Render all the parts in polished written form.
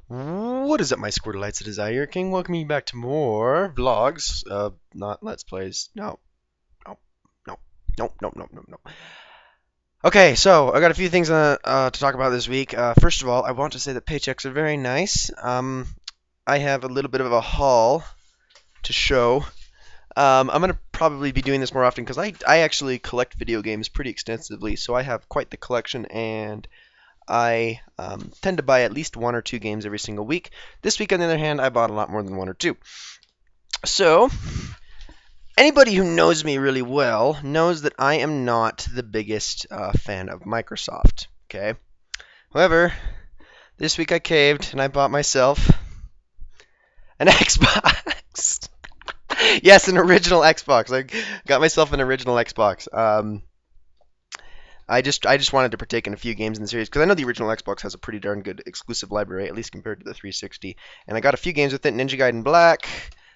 What is up, my Squirtleites? It is I, your king, welcoming you back to more vlogs. Not Let's Plays. No, no, no, no, no, no, no, no. Okay, so I got a few things to talk about this week. First of all, I want to say that paychecks are very nice. I have a little bit of a haul to show. I'm gonna probably be doing this more often because I actually collect video games pretty extensively, so I have quite the collection, and I tend to buy at least one or two games every single week. This week, on the other hand, I bought a lot more than one or two. So, anybody who knows me really well knows that I am not the biggest fan of Microsoft. Okay. However, this week I caved and I bought myself an Xbox. Yes, an original Xbox. I got myself an original Xbox. I just wanted to partake in a few games in the series because I know the original Xbox has a pretty darn good exclusive library, at least compared to the 360. And I got a few games with it: Ninja Gaiden Black,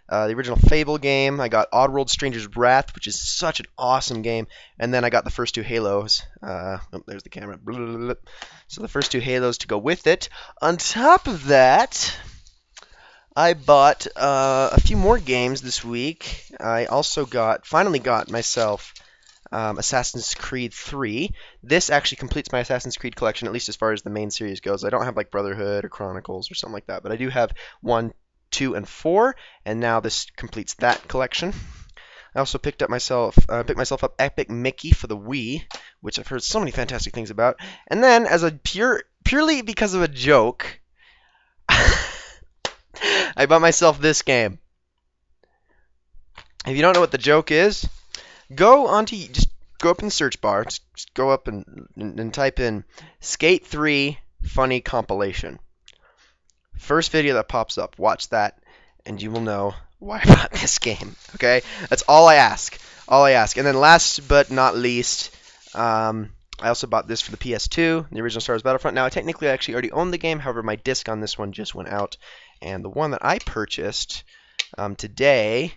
the original Fable game. I got Oddworld: Stranger's Wrath, which is such an awesome game. And then I got the first two Halos. Oh, there's the camera. Blah, blah, blah. So the first two Halos to go with it. On top of that, I bought a few more games this week. I also finally got myself Assassin's Creed 3. This actually completes my Assassin's Creed collection, at least as far as the main series goes. I don't have like Brotherhood or Chronicles or something like that, but I do have 1, 2, and 4, and now this completes that collection. I also picked myself up Epic Mickey for the Wii, which I've heard so many fantastic things about. And then, as a purely because of a joke, I bought myself this game. If you don't know what the joke is, just go up in the search bar, just go up and type in Skate 3 Funny Compilation. First video that pops up, watch that, and you will know why I bought this game. Okay? That's all I ask. All I ask. And then last but not least, I also bought this for the PS2, the original Star Wars Battlefront. Now, I technically actually already owned the game, however, my disc on this one just went out. And the one that I purchased today,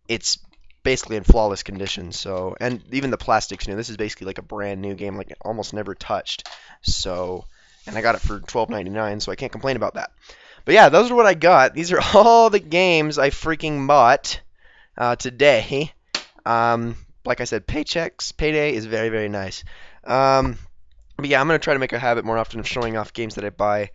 it's basically in flawless condition. So, and even the plastic's new. This is basically like a brand new game, like almost never touched. So, and I got it for $12.99, so I can't complain about that. But yeah, those are what I got. These are all the games I freaking bought today. Like I said, payday is very, very nice. But yeah, I'm gonna try to make a habit more often of showing off games that I buy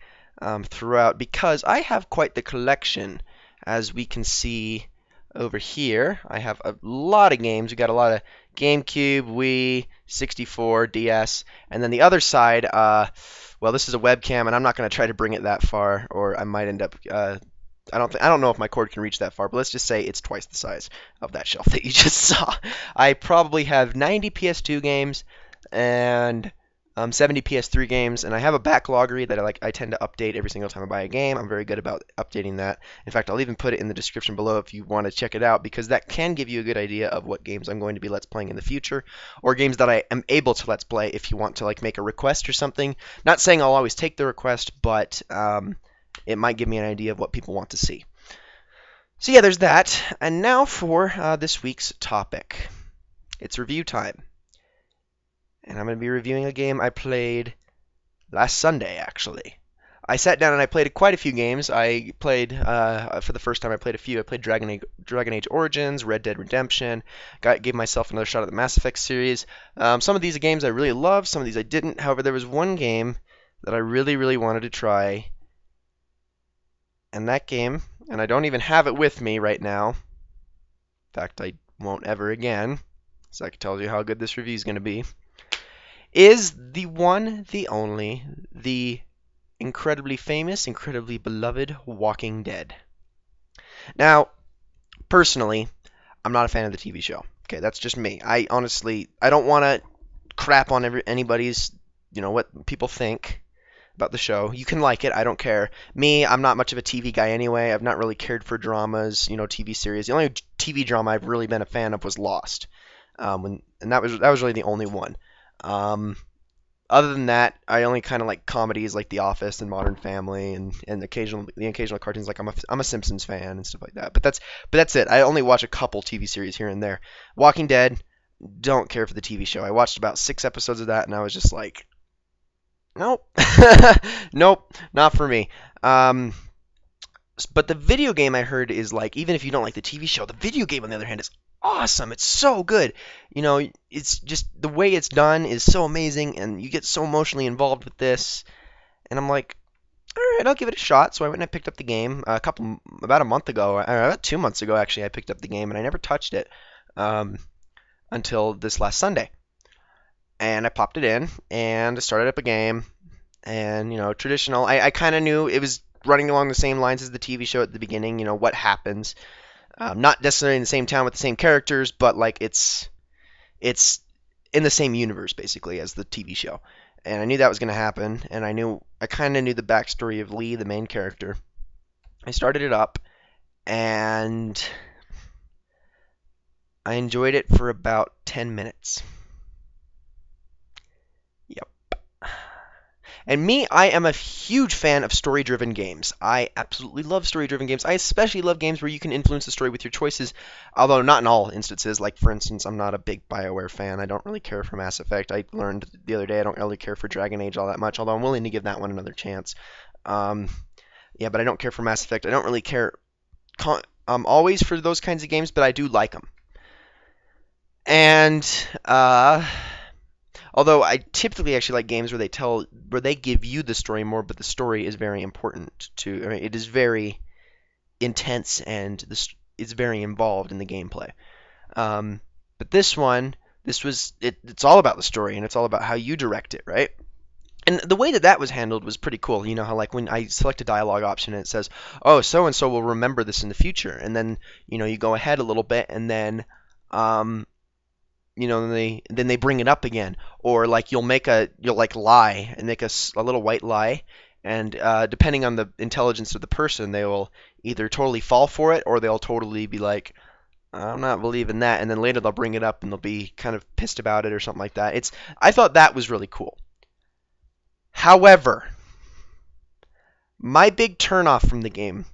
throughout, because I have quite the collection, as we can see over here. I have a lot of games. We got a lot of GameCube, Wii, 64, DS, and then the other side, well, this is a webcam, and I'm not going to try to bring it that far, or I might end up. I don't know if my cord can reach that far, but let's just say it's twice the size of that shelf that you just saw. I probably have 90 PS2 games and 70 PS3 games, and I have a backloggery that I tend to update every single time I buy a game. I'm very good about updating that. In fact, I'll even put it in the description below if you want to check it out, because that can give you a good idea of what games I'm going to be Let's Playing in the future, or games that I am able to Let's Play if you want to make a request or something. Not saying I'll always take the request, but it might give me an idea of what people want to see. So yeah, there's that. And now for this week's topic. It's review time. And I'm going to be reviewing a game I played last Sunday, actually. I sat down and I played quite a few games. I played, for the first time, I played a few. I played Dragon Age Origins, Red Dead Redemption, gave myself another shot at the Mass Effect series. Some of these are games I really loved, some of these I didn't. However, there was one game that I really, really wanted to try. And that game, and I don't even have it with me right now. In fact, I won't ever again, so I can tell you how good this review is going to be, is the one, the only, the incredibly famous, incredibly beloved Walking Dead. Now, personally, I'm not a fan of the TV show. Okay, that's just me. I don't want to crap on anybody's, what people think about the show. You can like it, I don't care. Me, I'm not much of a TV guy anyway. I've not really cared for dramas, TV series. The only TV drama I've really been a fan of was Lost, and that was really the only one. Other than that, I only kind of like comedies like The Office and Modern Family, and the occasional cartoons. Like I'm a Simpsons fan and stuff like that. But that's it. I only watch a couple TV series here and there. Walking Dead, don't care for the TV show. I watched about 6 episodes of that, and I was just like, nope, nope, not for me. Um, but the video game I heard is like, even if you don't like the TV show, the video game on the other hand is awesome. It's so good. You know, it's just the way it's done is so amazing, and you get so emotionally involved with this. And I'm like, all right, I'll give it a shot. So I went and I picked up the game about a month ago, or about 2 months ago actually. I picked up the game and I never touched it um, until this last Sunday. And I popped it in and I started up a game. And traditional. I kind of knew it was running along the same lines as the TV show at the beginning. You know what happens. Not necessarily in the same town with the same characters, but like it's in the same universe basically as the TV show. And I knew that was going to happen, and I kind of knew the backstory of Lee, the main character. I started it up, and I enjoyed it for about 10 minutes. Yep. And me, I am a huge fan of story-driven games. I absolutely love story-driven games. I especially love games where you can influence the story with your choices, although not in all instances. Like, for instance, I'm not a big BioWare fan. I don't really care for Mass Effect. I learned the other day I don't really care for Dragon Age all that much, although I'm willing to give that one another chance. Um, yeah, but I don't care for Mass Effect. I don't really care always for those kinds of games, but I do like them. And although I typically actually like games where they give you the story more, but the story is very important to. I mean, it is very intense and it's very involved in the gameplay. But it's all about the story and it's all about how you direct it, right? And the way that was handled was pretty cool. You know how like when I select a dialogue option and it says, "Oh, so and so will remember this in the future," and then you go ahead a little bit and then um, then they bring it up again, or like you'll like lie and make a little white lie, and depending on the intelligence of the person, they will either totally fall for it or they'll totally be like, I'm not believing that, and then later they'll bring it up and they'll be kind of pissed about it or something like that. I thought that was really cool. However, my big turnoff from the game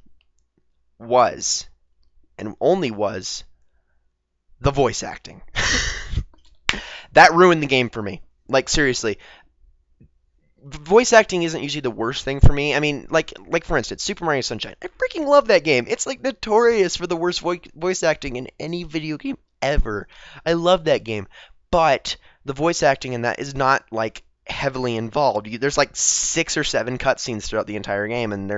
was, and only was, the voice acting. That ruined the game for me. Like seriously, voice acting isn't usually the worst thing for me. I mean, like for instance, Super Mario Sunshine. I freaking love that game. It's like notorious for the worst voice acting in any video game ever. I love that game, but the voice acting in that is not like heavily involved. There's like 6 or 7 cutscenes throughout the entire game, and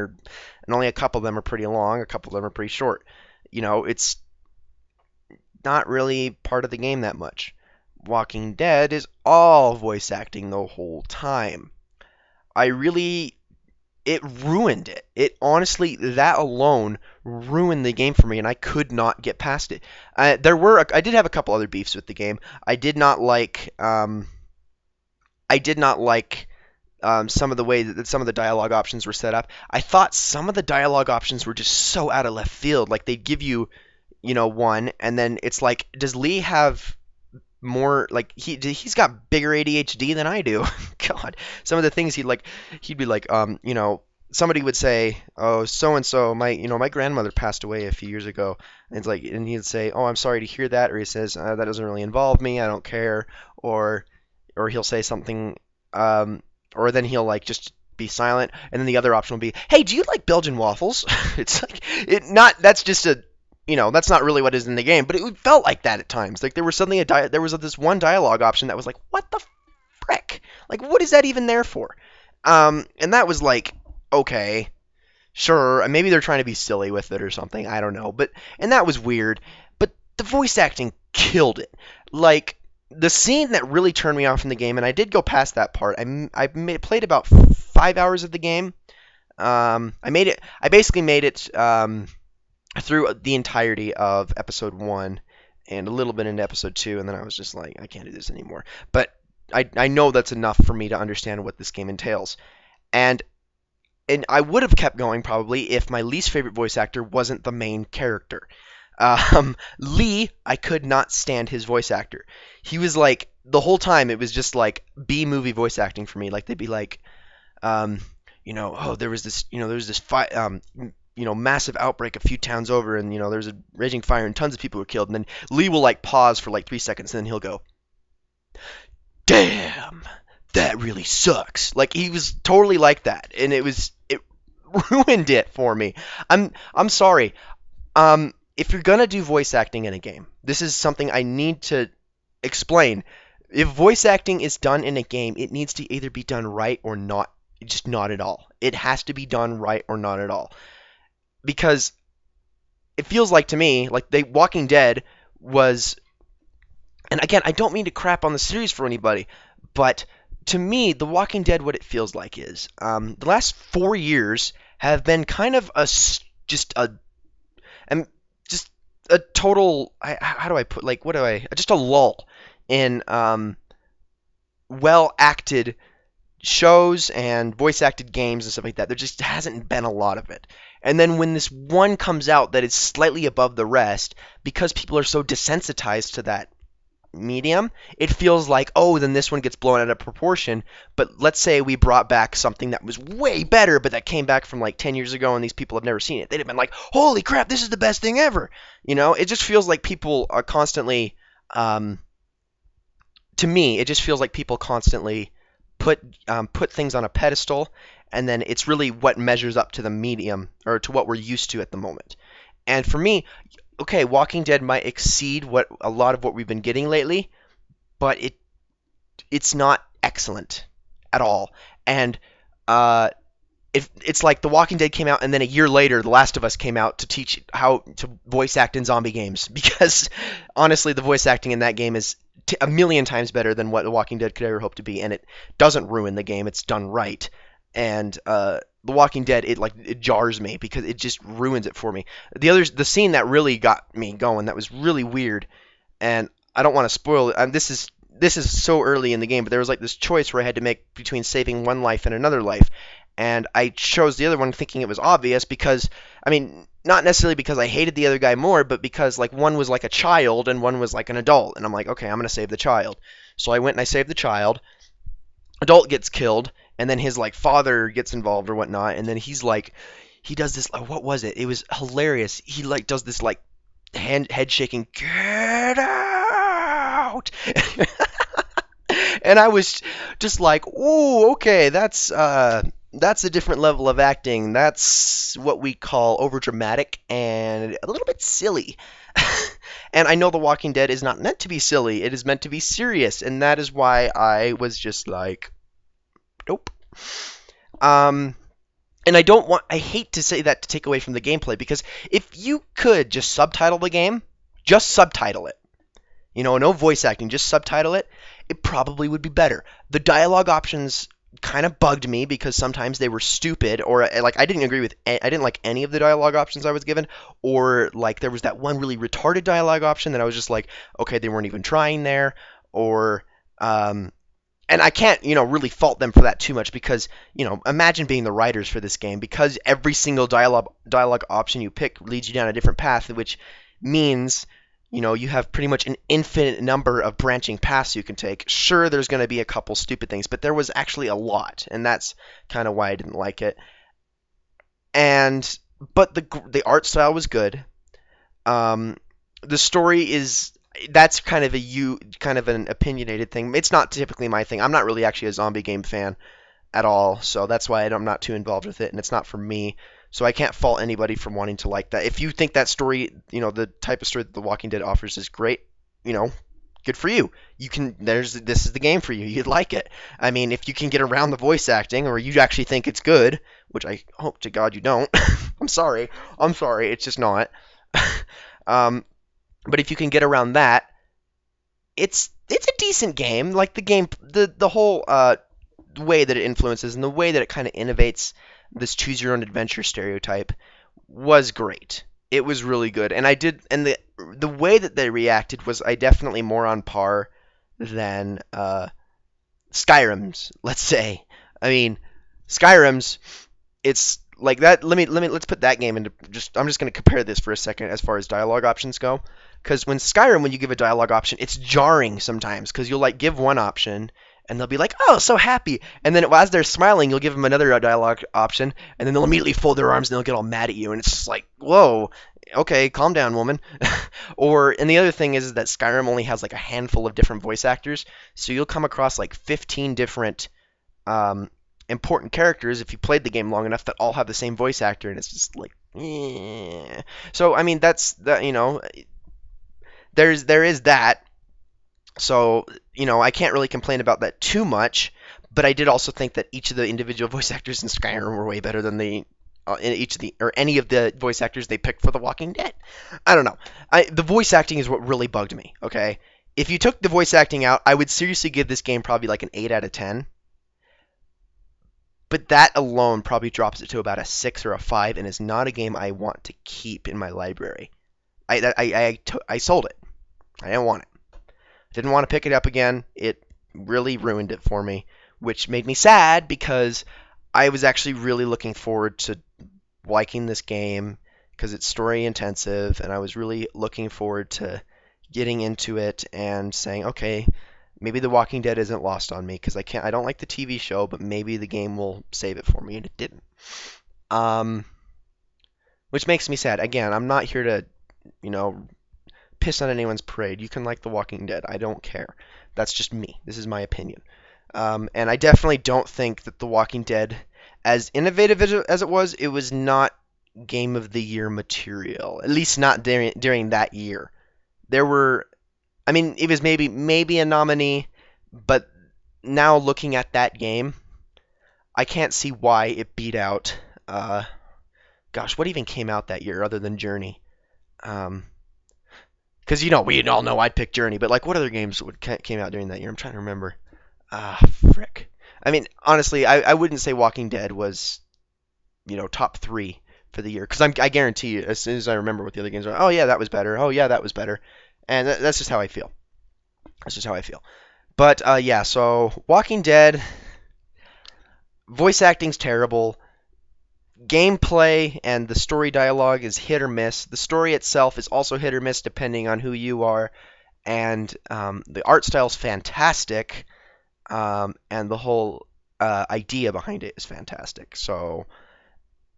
only a couple of them are pretty long. A couple of them are pretty short. It's not really part of the game that much. Walking Dead is all voice acting the whole time. It ruined it. It honestly, that alone ruined the game for me, and I could not get past it. I did have a couple other beefs with the game. I did not like some of the way that some of the dialogue options were set up. I thought some of the dialogue options were just so out of left field. Like they'd give you, one, and then it's like, does Lee have more, like he's got bigger ADHD than I do. God, some of the things he'd be like, somebody would say, oh, so and so, my grandmother passed away a few years ago, and it's like, and he'd say, oh, I'm sorry to hear that, or he says, that doesn't really involve me, I don't care, or he'll say something, or then he'll like just be silent, and then the other option will be, hey, do you like Belgian waffles? It's like that's just a that's not really what is in the game, but it felt like that at times. Like there was this one dialogue option that was like, what the frick? Like, what is that even there for? And that was like, okay, sure, maybe they're trying to be silly with it or something. I don't know, and that was weird. But the voice acting killed it. Like the scene that really turned me off in the game, and I did go past that part. Played about 5 hours of the game. I basically made it. Through the entirety of episode 1 and a little bit into episode 2, and then I was just like, I can't do this anymore. But I know that's enough for me to understand what this game entails. And I would have kept going probably if my least favorite voice actor wasn't the main character. Lee, I could not stand his voice actor. He was like, the whole time it was just like B-movie voice acting for me. Like they'd be like, oh, there was this fight, massive outbreak a few towns over, and there was a raging fire and tons of people were killed, and then Lee will like pause for like 3 seconds, and then he'll go, damn, that really sucks. Like he was totally like that, and it ruined it for me. I'm sorry. If you're gonna do voice acting in a game, this is something I need to explain. If voice acting is done in a game, it needs to either be done right or not, just not at all. It has to be done right or not at all. Because it feels like to me, like The Walking Dead was, and again, I don't mean to crap on the series for anybody, but to me, The Walking Dead, what it feels like is the last 4 years have been kind of just a and just a total. How do I put like what do I just a lull in well acted shows and voice acted games and stuff like that. There just hasn't been a lot of it. And then when this one comes out that is slightly above the rest, because people are so desensitized to that medium, it feels like, oh, then this one gets blown out of proportion. But let's say we brought back something that was way better, but that came back from like 10 years ago and these people have never seen it. They'd have been like, holy crap, this is the best thing ever. It just feels like people are constantly, to me, it just feels like people constantly put things on a pedestal, and then it's really what measures up to the medium or to what we're used to at the moment. And for me, okay, Walking Dead might exceed what a lot of what we've been getting lately, but it's not excellent at all. And it's like The Walking Dead came out, and then a year later, The Last of Us came out to teach how to voice act in zombie games. Because honestly, the voice acting in that game is a million times better than what The Walking Dead could ever hope to be, and it doesn't ruin the game. It's done right. And The Walking Dead, it jars me because it just ruins it for me. The scene that really got me going, that was really weird, and I don't want to spoil it. This is so early in the game, but there was like this choice where I had to make between saving one life and another life, and I chose the other one thinking it was obvious because, I mean, not necessarily because I hated the other guy more, but because like one was like a child and one was like an adult, and I'm like, okay, I'm gonna save the child. So I went and I saved the child. Adult gets killed, and then his like father gets involved or whatnot, and then he does this. What was it? It was hilarious. He like does this like head shaking, get out, and I was just like, ooh, okay, that's a different level of acting. That's what we call overdramatic and a little bit silly. And I know The Walking Dead is not meant to be silly. It is meant to be serious, and that is why I was just like, nope. And I hate to say that to take away from the gameplay, because if you could just subtitle the game, just subtitle it. No voice acting, just subtitle it, it probably would be better. The dialogue options kind of bugged me because sometimes they were stupid, or like I didn't like any of the dialogue options I was given, or like there was that one really retarded dialogue option that I was just like, okay, they weren't even trying there, or and I can't, really fault them for that too much because, imagine being the writers for this game, because every single dialogue option you pick leads you down a different path, which means you have pretty much an infinite number of branching paths you can take. Sure, there's going to be a couple stupid things, but there was actually a lot, and that's kind of why I didn't like it. But the art style was good. The story that's kind of an opinionated thing. It's not typically my thing. I'm not really actually a zombie game fan at all, so that's why I'm not too involved with it, and it's not for me. So I can't fault anybody for wanting to like that. If you think that story, the type of story that The Walking Dead offers is great, good for you. This is the game for you. You'd like it. I mean, if you can get around the voice acting, or you actually think it's good, which I hope to God you don't. I'm sorry. It's just not. But if you can get around that, it's a decent game. Like the whole way that it influences and the way that it kind of innovates this choose your own adventure stereotype was great. It was really good, and the way that they reacted was definitely more on par than Skyrim's, let's say. I mean, Skyrim's, it's like that. Let's put that game into I'm just going to compare this for a second as far as dialogue options go, because when you give a dialogue option, it's jarring sometimes because you'll like give one option and they'll be like, oh, so happy. And then as they're smiling, you'll give them another dialogue option, and then they'll immediately fold their arms and they'll get all mad at you. And it's just like, whoa, okay, calm down, woman. And the other thing is that Skyrim only has like a handful of different voice actors. So you'll come across like 15 different important characters if you played the game long enough that all have the same voice actor, and it's just like, So I mean, that's that. There is that. So I can't really complain about that too much. But I did also think that each of the individual voice actors in Skyrim were way better than in each of the or any of the voice actors they picked for The Walking Dead. I don't know. The voice acting is what really bugged me. Okay, if you took the voice acting out, I would seriously give this game probably like an 8 out of 10. But that alone probably drops it to about a 6 or a 5, and is not a game I want to keep in my library. I sold it. I didn't want it. Didn't want to pick it up again. It really ruined it for me, which made me sad because I was actually really looking forward to liking this game because it's story intensive, and I was really looking forward to getting into it and saying, okay, maybe The Walking Dead isn't lost on me because I don't like the TV show, but maybe the game will save it for me, and it didn't. Which makes me sad. Again, I'm not here to, piss on anyone's parade. You can like The Walking Dead. I don't care. That's just me. This is my opinion. And I definitely don't think that The Walking Dead, as innovative as it was not Game of the Year material. At least not during that year. There were, I mean, it was maybe a nominee, but now looking at that game, I can't see why it beat out. Gosh, what even came out that year other than Journey? Because we all know I'd pick Journey, but like, what other games came out during that year? I'm trying to remember. Frick. I mean, honestly, I wouldn't say Walking Dead was, top 3 for the year, because I guarantee you, as soon as I remember what the other games are, oh yeah, that was better. Oh yeah, that was better, and that's just how I feel. That's just how I feel. But yeah, so Walking Dead, voice acting's terrible. Gameplay and the story dialogue is hit or miss. The story itself is also hit or miss depending on who you are. And the art style's fantastic. And the whole idea behind it is fantastic. So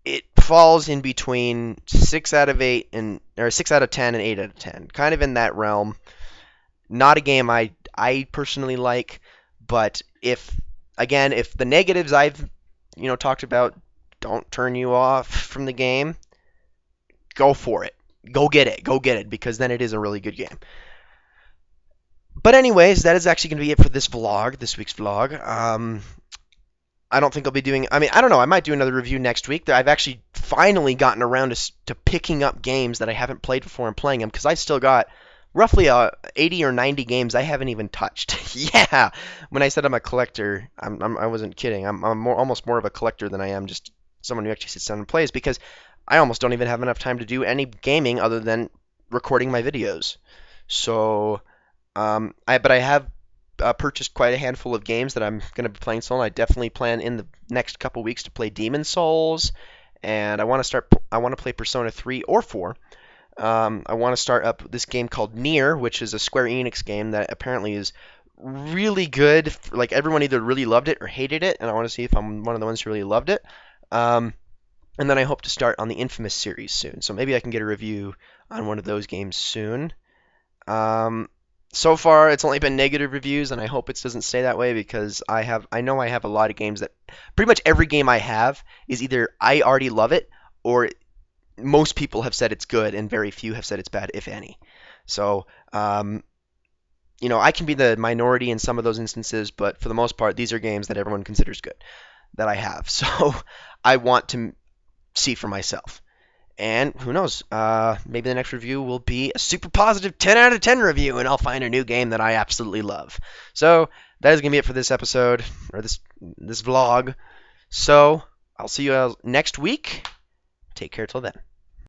it falls in between 6 out of 8 or 6 out of 10 and 8 out of 10. Kind of in that realm. Not a game I personally like, but if the negatives I've talked about don't turn you off from the game, go for it. Go get it, because then it is a really good game. But anyways, that is actually going to be it for this week's vlog. I don't think I'll be doing, I don't know, I might do another review next week. I've actually finally gotten around to picking up games that I haven't played before and playing them, because I've still got roughly 80 or 90 games I haven't even touched. Yeah, when I said I'm a collector, I wasn't kidding. I'm almost more of a collector than I am just someone who actually sits down and plays, because I almost don't even have enough time to do any gaming other than recording my videos. So, but I have purchased quite a handful of games that I'm going to be playing soon. I definitely plan in the next couple weeks to play Demon's Souls, and I want to play Persona 3 or 4. I want to start up this game called Nier, which is a Square Enix game that apparently is really good. Like, everyone either really loved it or hated it, and I want to see if I'm one of the ones who really loved it. And then I hope to start on the Infamous series soon, so maybe I can get a review on one of those games soon. So far, it's only been negative reviews, and I hope it doesn't stay that way, because I know I have a lot of games that pretty much every game I have is either I already love it, or most people have said it's good, and very few have said it's bad, if any. So, I can be the minority in some of those instances, but for the most part, these are games that everyone considers good that I have. So I want to see for myself. And who knows, maybe the next review will be a super positive 10 out of 10 review, and I'll find a new game that I absolutely love. So that is going to be it for this episode, or this vlog. So I'll see you all next week. Take care till then.